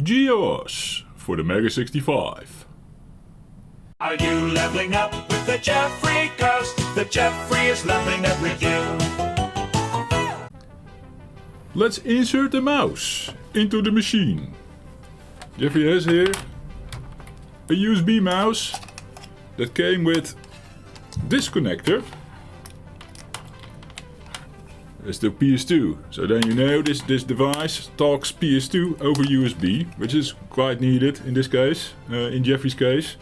GEOS for the Mega 65. Are you leveling up with the Jeffrey Ghost? The Jeffrey is leveling up with you. Let's insert the mouse into the machine. Jeffrey has here a USB mouse that came with this connector. It's the PS2, so then you know this device talks PS2 over USB, which is quite needed in this case, in Jeffrey's case.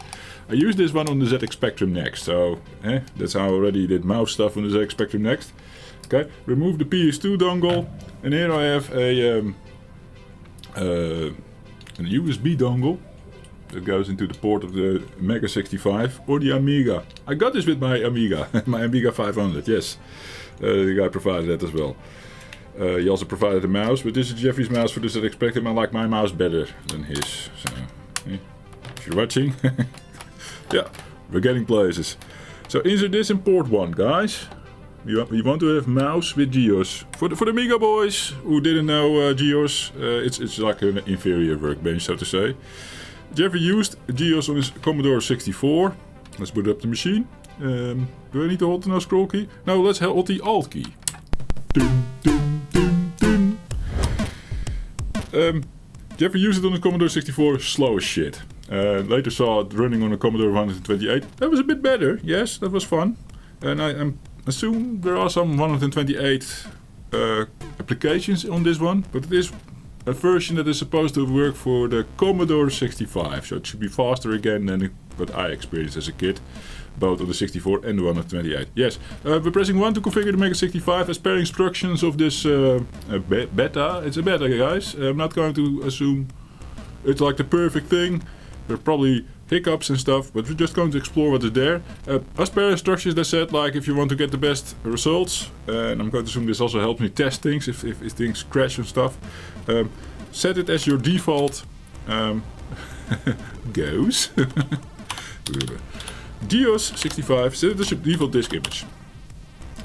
I used this one on the ZX Spectrum Next, so that's how I already did mouse stuff on the ZX Spectrum Next. Okay, remove the PS2 dongle, and here I have a USB dongle that goes into the port of the Mega 65 or the Amiga. I got this with my Amiga, my Amiga 500, yes. The guy provided that as well. He also provided a mouse, but this is Jeffrey's mouse for the ZX Spectrum. I like my mouse better than his. So, if you're watching, yeah, we're getting places. So insert this in port 1, guys. We want to have mouse with GEOS. For the Amiga boys who didn't know GEOS, it's like an inferior workbench, so to say. Jeffrey used GEOS on his Commodore 64. Let's boot up the machine. Do I need to hold the no scroll key? No, let's hold the Alt key. Jeffrey used it on the Commodore 64, slow as shit. Later saw it running on a Commodore 128. That was a bit better, yes, that was fun. And I assume there are some 128 applications on this one, but it is a version that is supposed to work for the Commodore 65, so it should be faster again than what I experienced as a kid, both on the 64 and the 128. Yes, we're pressing 1 to configure the Mega 65 as per instructions of this beta. It's a beta, guys. I'm not going to assume it's like the perfect thing. There are probably hiccups and stuff, but we're just going to explore what is there. As per instructions, they said, like, if you want to get the best results, and I'm going to assume this also helps me test things if things crash and stuff, set it as your default GEOS. GEOS65, set it as your default disk image.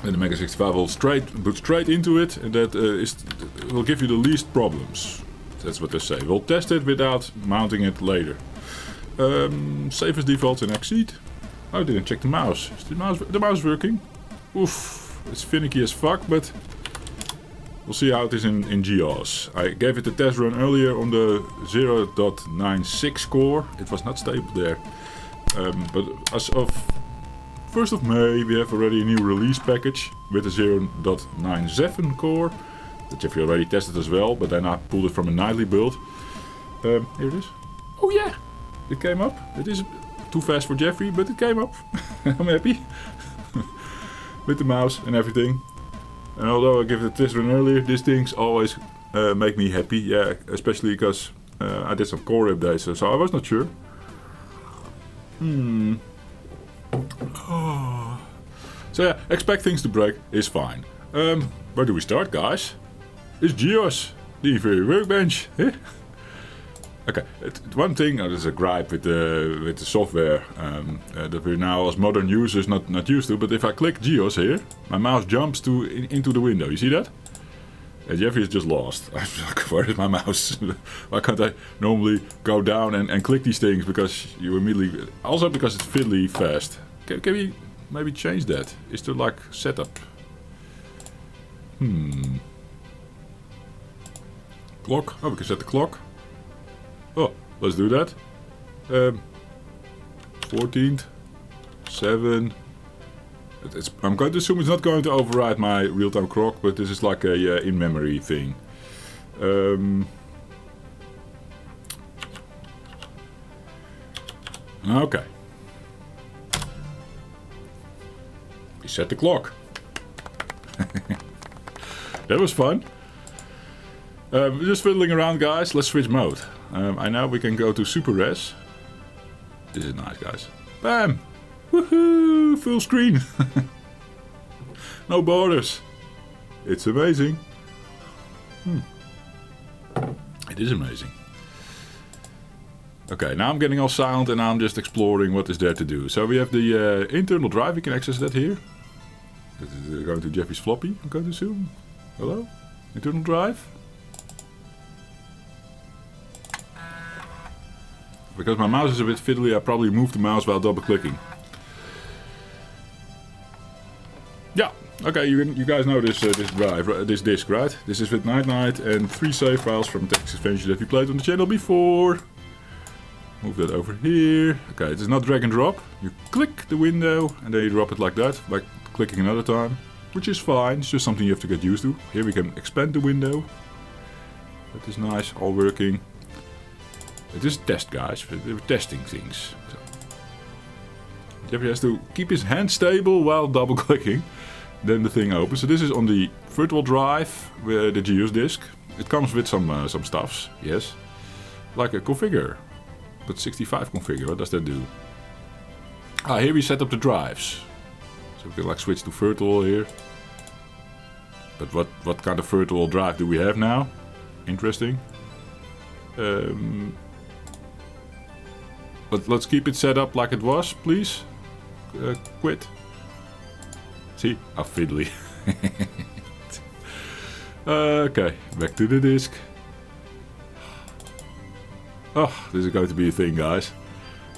And the Mega 65 will boot straight into it, and that will give you the least problems. That's what they say. We'll test it without mounting it later. Save as default and exceed. Oh, I didn't check the mouse. Is the mouse working? Oof, it's finicky as fuck, but we'll see how it is in GEOS. I gave it a test run earlier on the 0.96 core. It was not stable there. But as of 1st of May, we have already a new release package with a 0.97 core. That Jeffrey already tested as well, but then I pulled it from a nightly build. Here it is. Oh yeah! It came up. It is too fast for Jeffrey, but it came up. I'm happy. With the mouse and everything. And although I gave it a test run earlier, these things always make me happy. Yeah, especially because I did some core updates, so I was not sure. Oh. So yeah, expect things to break is fine. Where do we start, guys? It's GEOS, the inferior workbench. Okay, one thing, there's a gripe with the software that we're now as modern users not used to, but if I click GEOS here, my mouse jumps into the window. You see that? And Jeffrey is just lost. I'm like, where is my mouse? Why can't I normally go down and click these things? Because you immediately... Also because it's fiddly fast. Can we maybe change that? Is there like setup? Clock? Oh, we can set the clock. Oh, let's do that. 14th, 7. I'm going to assume it's not going to override my real-time clock, but this is like a in-memory thing. Okay. We set the clock. That was fun. Just fiddling around, guys. Let's switch mode. I know we can go to Super Res. This is nice, guys. Bam! Woohoo! Full screen. No borders. It's amazing. It is amazing. Okay, now I'm getting all silent and I'm just exploring what is there to do. So we have the internal drive. We can access that here. This is going to Jeffrey's floppy, I'm going to assume. Hello? Internal drive? Because my mouse is a bit fiddly, I probably moved the mouse while double clicking. Yeah, okay, you guys know this this disk, right? This is with Night and 3 save files from Texas Adventure that we played on the channel before. Move that over here. Okay, it is not drag and drop. You click the window and then you drop it like that, by clicking another time. Which is fine, it's just something you have to get used to. Here we can expand the window. That is nice, all working. It is test, guys. We're testing things. So. Jeffrey has to keep his hand stable while double clicking. Then the thing opens. So this is on the virtual drive with the GEOS disk. It comes with some stuffs, yes. Like a configure. But 65 configure, what does that do? Ah, here we set up the drives. So we can like switch to virtual here. But what kind of virtual drive do we have now? Interesting. But let's keep it set up like it was, please. Quit. See? How fiddly. Okay, back to the disk. Oh, this is going to be a thing, guys.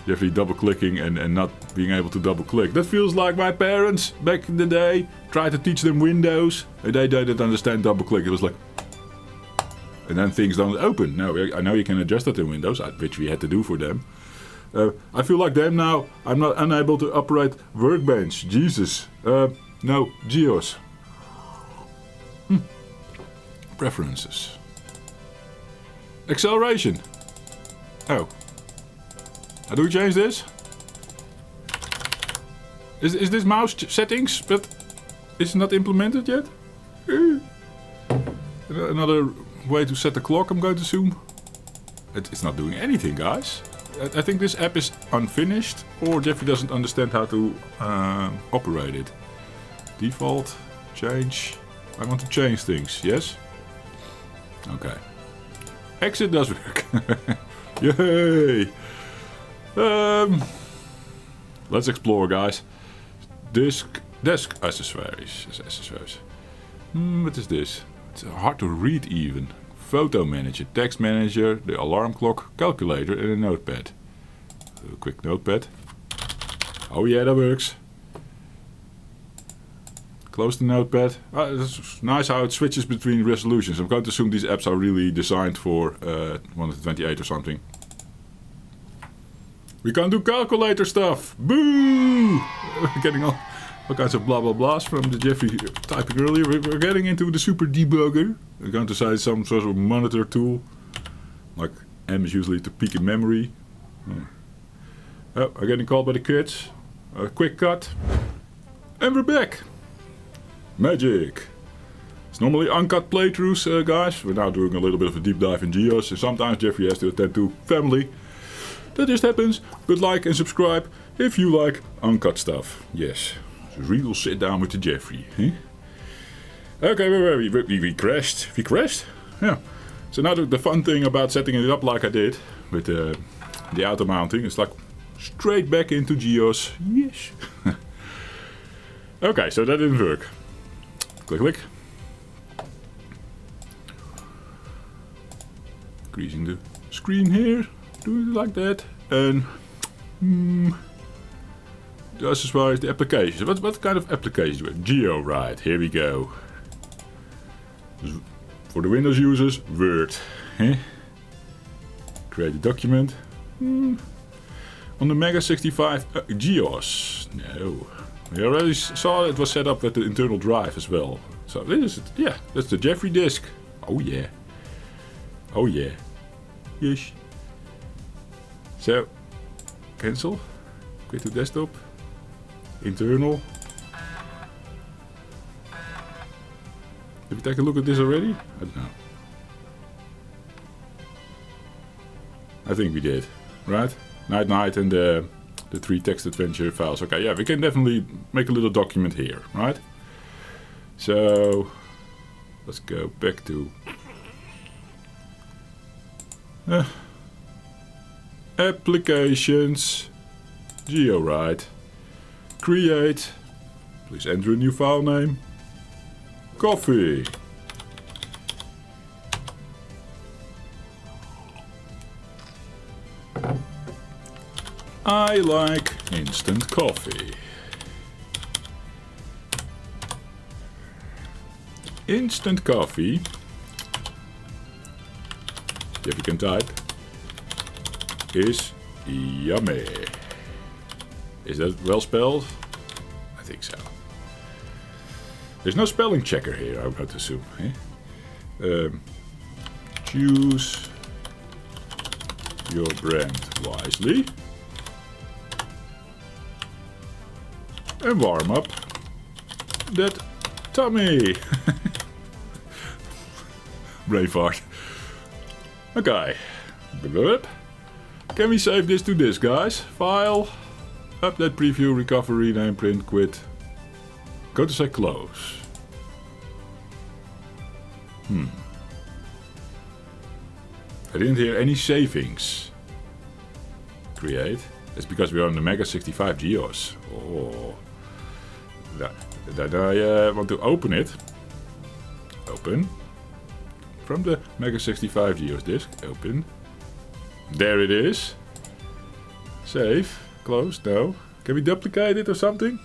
Jeffrey double clicking and not being able to double click. That feels like my parents back in the day. Tried to teach them Windows. And they didn't understand double click. It was like... And then things don't open. No, I know you can adjust that in Windows, which we had to do for them. I feel like them now. I'm not unable to operate Workbench. Jesus. No, GEOS. Preferences. Acceleration. Oh. How do we change this? Is this mouse settings, but it's not implemented yet? Another way to set the clock, I'm going to assume. It's not doing anything, guys. I think this app is unfinished, or Jeffrey doesn't understand how to operate it. Default, change. I want to change things, yes? Okay. Exit does work. Yay! Let's explore, guys. Desk accessories. What is this? It's hard to read even. Photo manager, text manager, the alarm clock, calculator and a notepad. A quick notepad. Oh yeah, that works. Close the notepad. It's nice how it switches between resolutions. I'm going to assume these apps are really designed for 128 or something. We can't do calculator stuff. Boo! Getting all kinds of blah blah blahs from the Jeffrey typing earlier. We're getting into the super debugger. We're going to say some sort of monitor tool. Like M is usually to peek in memory. Oh, I'm getting called by the kids. A quick cut. And we're back. Magic. It's normally uncut playthroughs, guys. We're now doing a little bit of a deep dive in GEOS. And sometimes Jeffrey has to attend to family. That just happens, but like and subscribe if you like uncut stuff. Yes, it's a real sit down with the Jeffrey. Eh? Okay, where were we? We crashed. We crashed? Yeah. So now the fun thing about setting it up like I did with the auto mounting is like straight back into GEOS. Yes. Okay, so that didn't work. Click, click. Increasing the screen here. Do it like that, and just as far as the applications. What kind of applications do we have? Geo, right, here we go. For the Windows users, Word. Create a document. On the Mega 65, GEOS. No. We already saw it was set up with the internal drive as well. So this is it. Yeah, that's the Jeffrey disk. Oh yeah. Oh yeah. Yes. So, cancel, quit to desktop, internal. Did we take a look at this already? I don't know. I think we did, right? Night and the 3 text adventure files. Okay, yeah, we can definitely make a little document here, right? So, let's go back to... Applications, GeoWrite, create, please enter a new file name, coffee. I like instant coffee. Instant coffee. If you can type. Is yummy. Is that well spelled? I think so. There's no spelling checker here, I would assume. Eh? Choose your brand wisely. And warm up that tummy. Brain fart. Okay. Can we save this to disk, guys? File. Update, preview, recover, rename, print, quit. Go to say close. I didn't hear any savings. Create. It's because we're on the Mega 65 GEOS. Oh. Then I want to open it. Open. From the Mega 65 GEOS disk. Open. There it is. Save. Close. No. Can we duplicate it or something?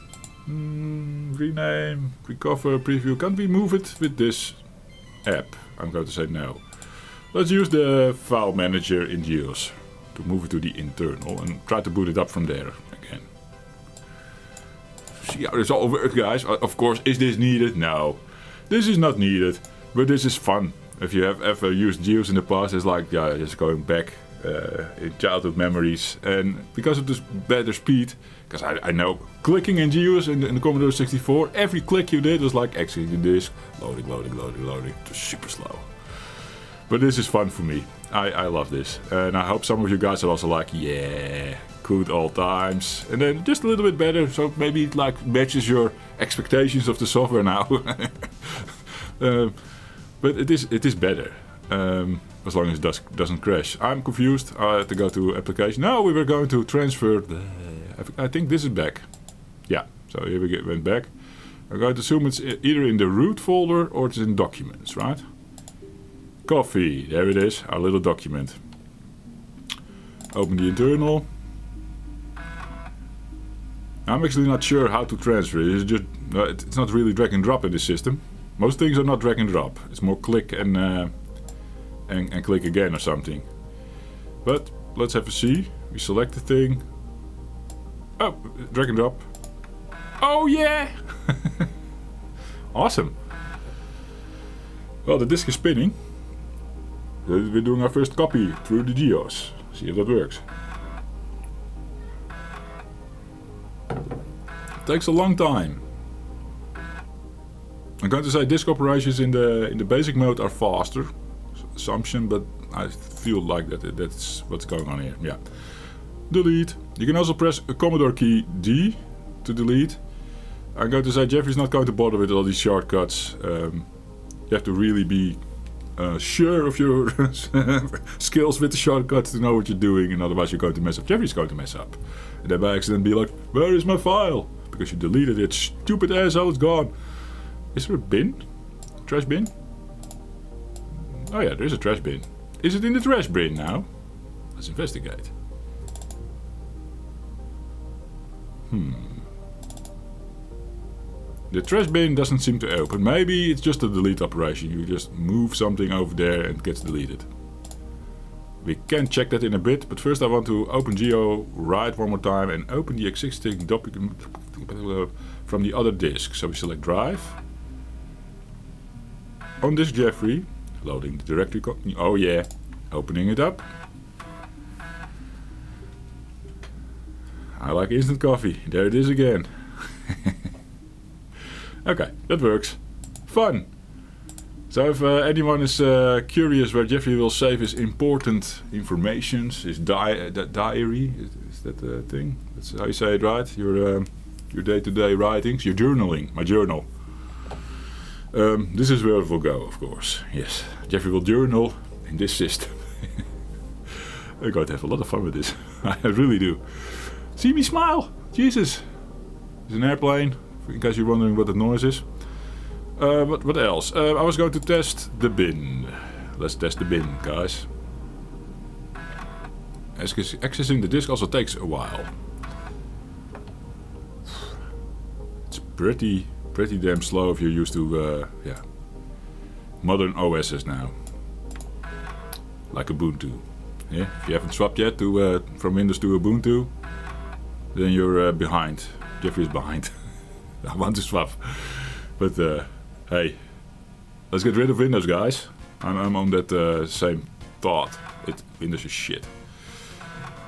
Rename. Recover. Preview. Can't we move it with this app? I'm going to say no. Let's use the file manager in GEOS to move it to the internal and try to boot it up from there again. See how this all works, guys. Of course, is this needed? No. This is not needed, but this is fun. If you have ever used GEOS in the past, it's like, yeah, just going back in childhood memories. And because of this better speed, because I know clicking in GEOS in the Commodore 64, every click you did was like exiting the disk, loading, loading, loading, loading. It was super slow. But this is fun for me. I love this. And I hope some of you guys are also like, yeah, good old times. And then just a little bit better, so maybe it like matches your expectations of the software now. But it is better. As long as it doesn't crash. I'm confused. I have to go to application. No, we were going to transfer. I think this is back. Yeah, so here we went back. I'm going to assume it's either in the root folder or it's in documents, right? Coffee, there it is, our little document. Open the internal. I'm actually not sure how to transfer it. It's not really drag and drop in this system. Most things are not drag and drop. It's more click and click again or something. But let's have a see. We select the thing. Oh, drag and drop. Oh yeah! Awesome. Well, the disk is spinning. We're doing our first copy through the GEOS. See if that works. It takes a long time. I'm going to say disk operations in the basic mode are faster. Assumption, but I feel like that's what's going on here. Yeah. Delete. You can also press a Commodore key D to delete. I'm going to say Jeffrey's not going to bother with all these shortcuts. You have to really be sure of your skills with the shortcuts to know what you're doing, and otherwise you're going to mess up. Jeffrey's going to mess up. And then by accident be like, where is my file? Because you deleted it. Stupid asshole, it's gone. Is there a bin? Trash bin? Oh yeah, there is a trash bin. Is it in the trash bin now? Let's investigate. The trash bin doesn't seem to open. Maybe it's just a delete operation. You just move something over there and it gets deleted. We can check that in a bit, but first I want to open Geo, write one more time, and open the existing document from the other disk. So we select drive. On disk Jeffrey, loading the directory. Oh yeah, opening it up. I like instant coffee. There it is again. Okay, that works. Fun! So if anyone is curious where Jeffrey will save his important informations, his diary, is that the thing? That's how you say it, right? Your day-to-day writings, your journaling, my journal. This is where it will go, of course. Yes, Jeffrey will journal in this system. I'm going to have a lot of fun with this. I really do. See me smile! Jesus! There's an airplane. In case you're wondering what the noise is. What else? I was going to test the bin. Let's test the bin, guys. Accessing the disk also takes a while. It's pretty damn slow if you're used to modern OSs now, like Ubuntu. Yeah, if you haven't swapped yet to from Windows to Ubuntu, then you're behind. Jeffrey is behind. I want to swap, but hey, let's get rid of Windows, guys. I'm on that same thought. Windows is shit.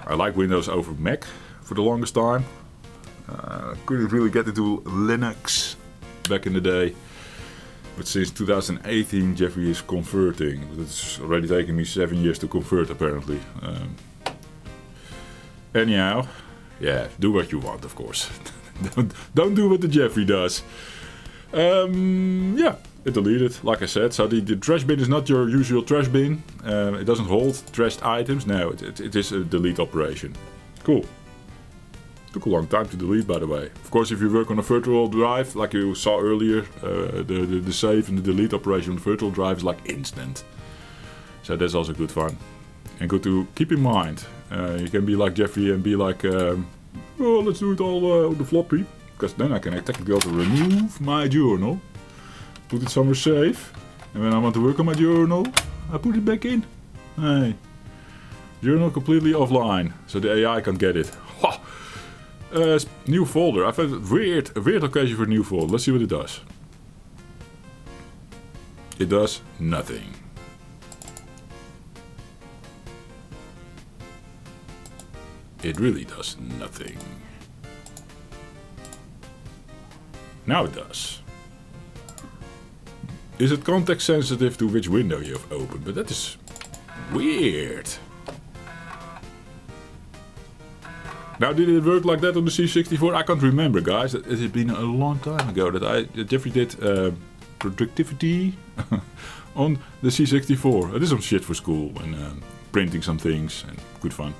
I like Windows over Mac for the longest time. Couldn't really get into Linux back in the day. But since 2018, Jeffrey is converting. It's already taken me 7 years to convert, apparently. Anyhow, yeah, do what you want, of course. don't do what the Jeffrey does. Yeah, it deleted, like I said. So the trash bin is not your usual trash bin. It doesn't hold trashed items. No, it is a delete operation. Cool. Took a long time to delete, by the way. Of course, if you work on a virtual drive, like you saw earlier, the save and the delete operation on the virtual drive is like instant. So that's also good fun. And good to keep in mind. You can be like Jeffrey and be like, oh, let's do it all on the floppy. Because then I can technically also remove my journal, put it somewhere safe, and when I want to work on my journal, I put it back in. Hey, journal completely offline, so the AI can't get it. Ha! New folder. I've had a weird occasion for a new folder. Let's see what it does. It does nothing. It really does nothing. Now it does. Is it context sensitive to which window you have opened? But that is weird. Now, did it work like that on the C64? I can't remember, guys. It has been a long time ago that Jeffrey did productivity on the C64. I did some shit for school and printing some things and good fun.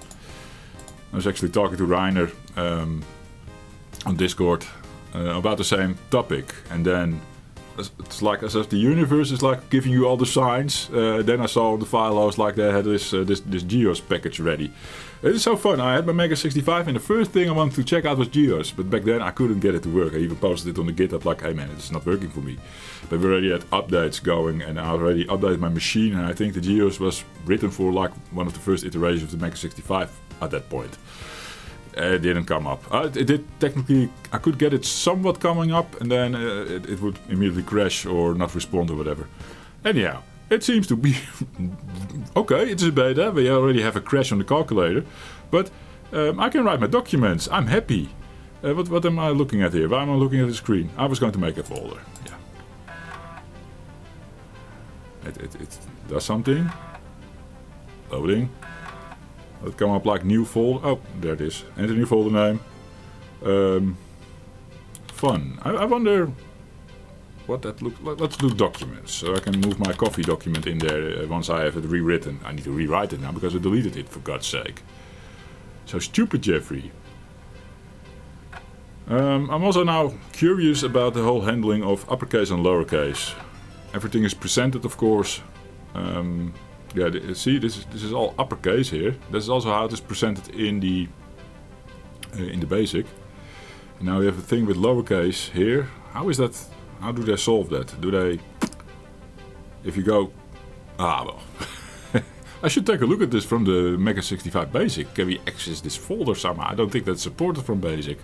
I was actually talking to Reiner on Discord about the same topic, and then it's like as if the universe is like giving you all the signs. Then I saw on the filehost like they had this GEOS package ready. It is so fun. I had my Mega 65 and the first thing I wanted to check out was GEOS, but back then I couldn't get it to work. I even posted it on the GitHub like, hey man, it's not working for me. But we already had updates going and I already updated my machine, and I think the GEOS was written for like one of the first iterations of the Mega 65 at that point. It didn't come up. It did technically. I could get it somewhat coming up, and then it would immediately crash or not respond or whatever. Anyhow, it seems to be okay. It's a beta. We already have a crash on the calculator, but I can write my documents. I'm happy. What am I looking at here? Why am I looking at the screen? I was going to make a folder. Yeah. It does something. Loading. It'll come up like new folder. Oh, there it is. Enter new folder name. Fun. I wonder what that looks like. Let's do documents. So I can move my coffee document in there once I have it rewritten. I need to rewrite it now because I deleted it, for God's sake. So stupid, Jeffrey. I'm also now curious about the whole handling of uppercase and lowercase. Everything is presented, of course. Yeah, see, this is all uppercase here. This is also how it is presented in the basic. And now we have a thing with lowercase here. How is that? How do they solve that? Do they? If you go, well, I should take a look at this from the Mega 65 Basic. Can we access this folder somehow? I don't think that's supported from Basic.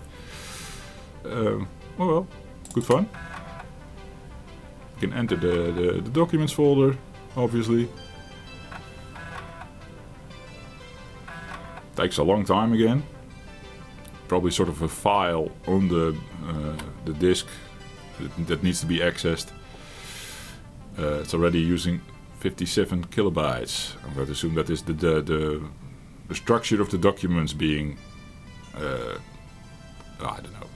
Oh well, good fun. You can enter the documents folder, obviously. Takes a long time again. Probably sort of a file on the disk that needs to be accessed. It's already using 57 kilobytes. I'm going to assume that is the structure of the documents being I don't know.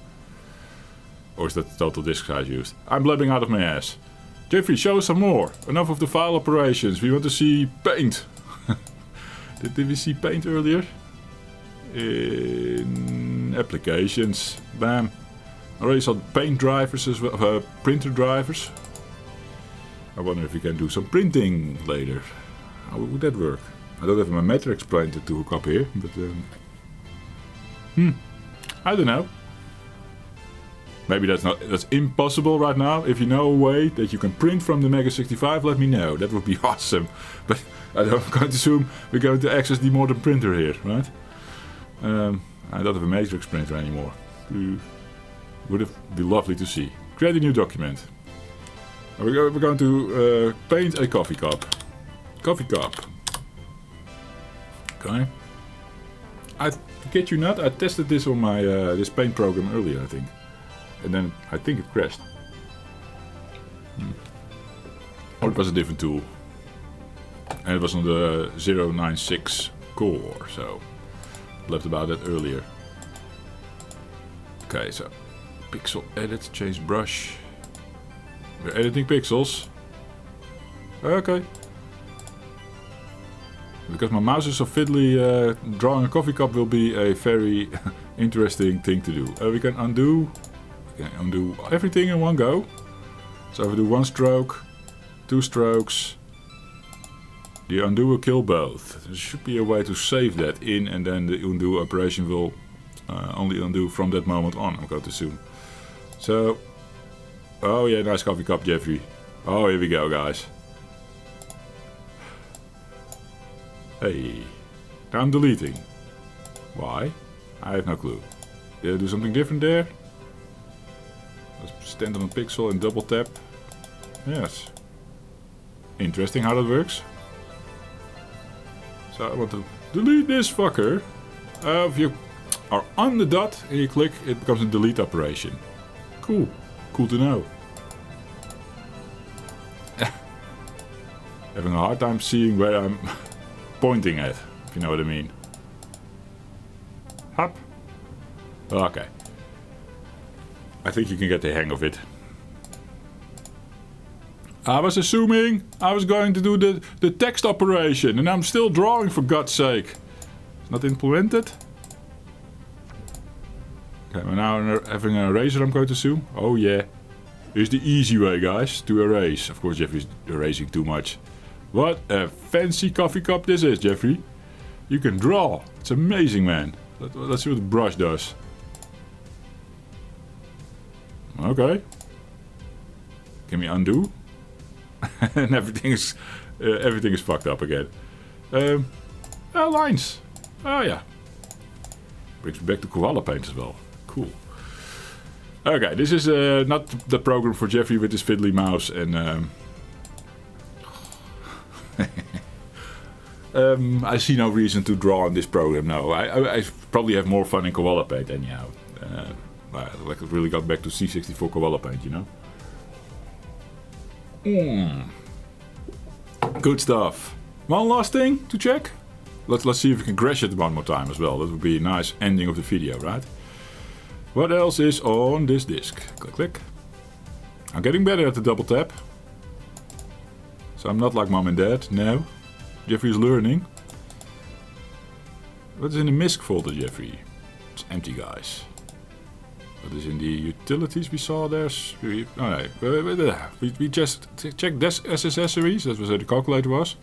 Or is that the total disk size used? I'm blabbing out of my ass. Jeffrey, show us some more. Enough of the file operations. We want to see paint. Did we see paint earlier? In applications. Bam. Already saw paint drivers as well, printer drivers. I wonder if we can do some printing later. How would that work? I don't have my matrix printer to hook up here, but I don't know. Maybe that's impossible right now. If you know a way that you can print from the Mega 65, let me know. That would be awesome. But I'm going to assume we're going to access the modern printer here, right? I don't have a matrix printer anymore. Would have been lovely to see. Create a new document. We're going to paint a coffee cup. Coffee cup. Okay. I kid you not, I tested this on my this paint program earlier, I think. And then I think it crashed. Or it was a different tool. And it was on the 096 core, so I left about that earlier. Okay, so pixel edit, change brush. We're editing pixels. Okay. Because my mouse is so fiddly, drawing a coffee cup will be a very interesting thing to do. We can undo. We can undo everything in one go. So if we do one stroke, two strokes, the undo will kill both. There should be a way to save that in, and then the undo operation will only undo from that moment on, I'm going to assume. So, oh yeah, nice coffee cup, Jeffrey. Oh, here we go, guys. Hey, now I'm deleting. Why? I have no clue. Did I do something different there? Let's stand on a pixel and double tap. Yes. Interesting how that works. So I want to delete this fucker. If you are on the dot and you click, it becomes a delete operation. Cool. Cool to know. Having a hard time seeing where I'm pointing at, if you know what I mean. Hop. Okay. I think you can get the hang of it. I was assuming I was going to do the text operation, and I'm still drawing, for God's sake. It's not implemented. Okay, we're now having an eraser, I'm going to assume. Oh yeah. Here's the easy way, guys, to erase. Of course, Jeffrey's erasing too much. What a fancy coffee cup this is, Jeffrey. You can draw. It's amazing, man. Let's see what the brush does. Okay. Can we undo? And everything is fucked up again. Lines. Oh yeah. Brings me back to koala paint as well. Cool. Okay, this is not the program for Jeffrey with his fiddly mouse and I see no reason to draw on this program. No, I probably have more fun in koala paint anyhow. I really got back to C64 koala paint, you know. Good stuff. One last thing to check. Let's see if we can crash it one more time as well. That would be a nice ending of the video, right? What else is on this disk? Click, click. I'm getting better at the double tap. So I'm not like mom and dad, no. Jeffrey's learning. What is in the MISC folder, Jeffrey? It's empty, guys. What is in the utilities we saw there? We just checked desk accessories, that was where the calculator was.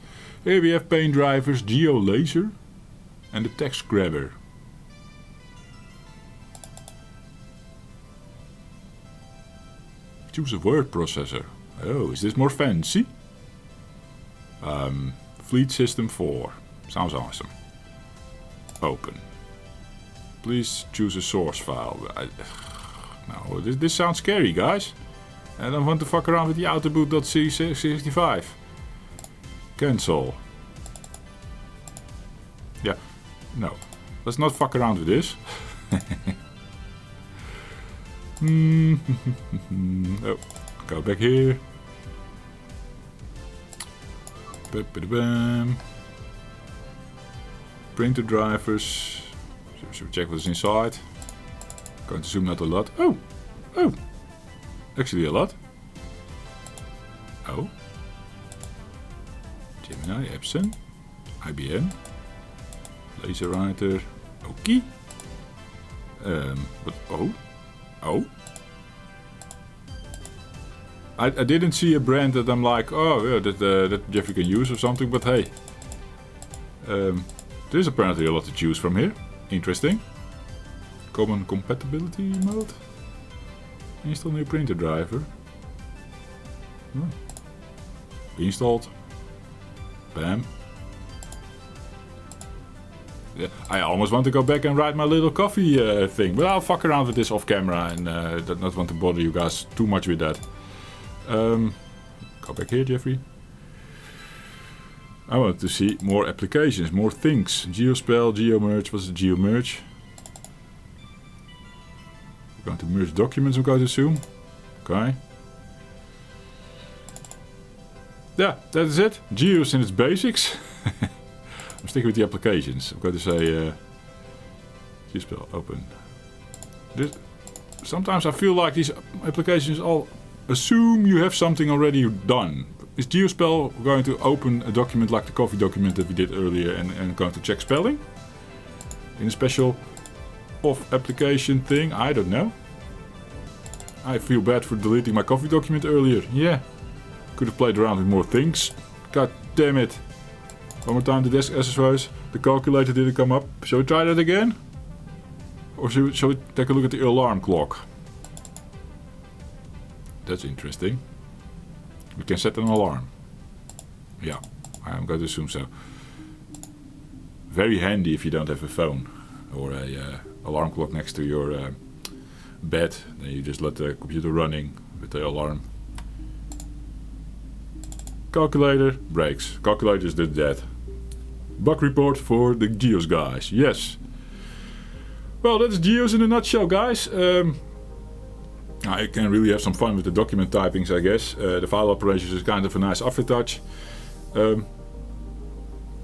Here we have paint drivers, Geo laser, and the text grabber. Choose a word processor. Oh, is this more fancy? Fleet System 4. Sounds awesome. Open. Please choose a source file. No, this sounds scary, guys. I don't want to fuck around with the outboot.c65. Cancel. Yeah. No. Let's not fuck around with this. Oh, go back here. Printer drivers. Should we check what's inside? Going to zoom out a lot. Oh! Oh! Actually a lot. Oh. Gemini, Epson, IBM, laser writer. Okay. But oh. Oh. I didn't see a brand that I'm like, oh yeah, that Jeffrey can use or something, but hey. There's apparently a lot to choose from here. Interesting. Common compatibility mode. Install new printer driver. Installed. Bam. Yeah, I almost want to go back and write my little coffee thing, but I'll fuck around with this off camera and not want to bother you guys too much with that. Go back here, Jeffrey. I want to see more applications, more things. GeoSpell, GeoMerge. What's the GeoMerge? We're going to merge documents, I'm going to assume. Okay. Yeah, that is it. GEOS in its basics. I'm sticking with the applications. I'm going to say GeoSpell open. Sometimes I feel like these applications all assume you have something already done. Is GeoSpell going to open a document like the coffee document that we did earlier and going to check spelling? In a special off application thing? I don't know. I feel bad for deleting my coffee document earlier. Yeah. Could have played around with more things. God damn it. One more time the desk SSOs. The calculator didn't come up. Shall we try that again? Or shall we take a look at the alarm clock? That's interesting. We can set an alarm. Yeah, I'm going to assume so. Very handy if you don't have a phone or a alarm clock next to your bed. Then you just let the computer running with the alarm. Calculator breaks. Calculators did that. Bug report for the GEOS guys. Yes. Well, that's GEOS in a nutshell, guys. I can really have some fun with the document typings, I guess. The file operations is kind of a nice aftertouch.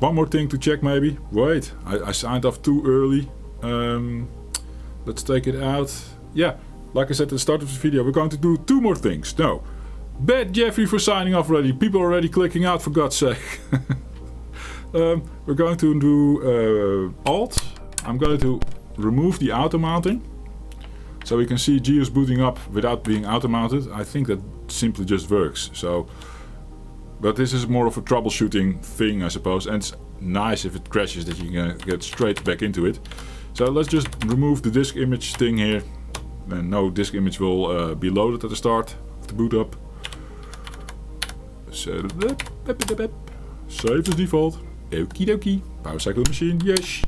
One more thing to check maybe. Wait, I signed off too early. Let's take it out. Yeah, like I said at the start of the video, we're going to do 2 more things. No. Bad Jeffrey for signing off already. People are already clicking out, for God's sake. We're going to do Alt. I'm going to remove the auto mounting. So we can see GEOS booting up without being auto mounted. I think that simply just works. So, but this is more of a troubleshooting thing, I suppose. And it's nice if it crashes that you can get straight back into it. So let's just remove the disk image thing here. And no disk image will be loaded at the start of the boot up. So, save as default. Okie dokie. Power cycle machine, yes.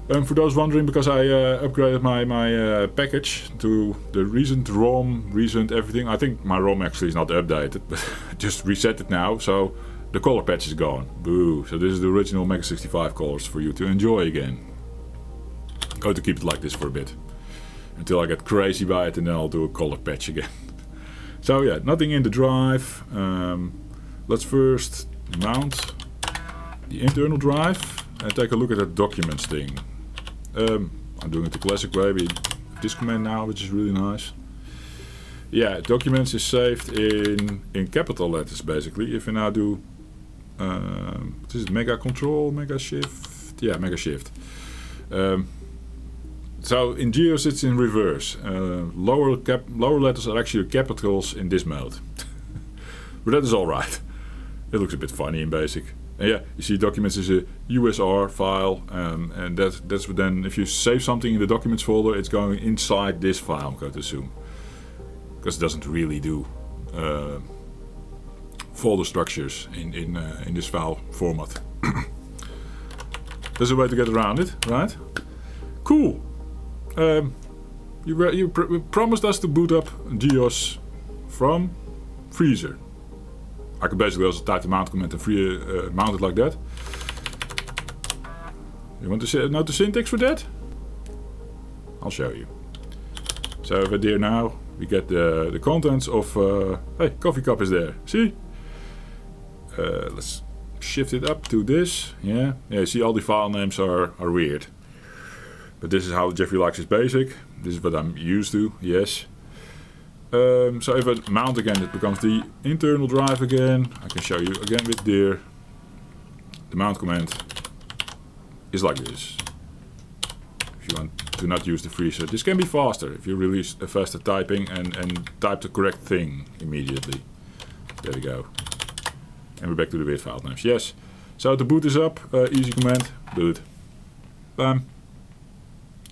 For those wondering, because I upgraded my package to the recent ROM, recent everything. I think my ROM actually is not updated, but just reset it now. So the color patch is gone. Boo. So this is the original Mega 65 colors for you to enjoy again. I'm going to keep it like this for a bit. Until I get crazy by it and then I'll do a color patch again. So yeah, nothing in the drive. Let's first mount the internal drive and take a look at that documents thing. I'm doing it the classic way with this command now, which is really nice. Yeah, documents is saved in capital letters basically. If you now do, this is mega control, mega shift, yeah, mega shift. So in GEOS it's in reverse. Lower letters are actually capitals in this mode. But that is alright. It looks a bit funny in basic. And yeah, you see documents is a USR file, and that's then if you save something in the documents folder, it's going inside this file, I'm going to assume. Because it doesn't really do folder structures in this file format. There's a way to get around it, right? Cool. You promised us to boot up GEOS from freezer. I could basically also type the mount command and mount it like that. You want to know the syntax for that? I'll show you. So over there now we get the contents of hey, coffee cup is there. See? Let's shift it up to this. Yeah, you see all the file names are weird. But this is how Jeffrey likes his basic. This is what I'm used to, yes. So if I mount again, it becomes the internal drive again. I can show you again with there. The mount command is like this. If you want to not use the freezer, this can be faster if you release a faster typing and type the correct thing immediately. There we go. And we're back to the weird file names. Yes. So to boot this up, easy command, boot. Bam.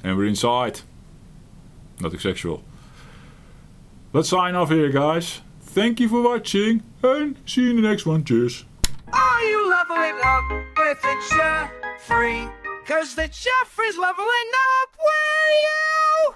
And we're inside. Nothing sexual. Let's sign off here, guys. Thank you for watching, and see you in the next one. Cheers. Are you leveling up with the Jeffrey? 'Cause the Jeffrey's leveling up with you!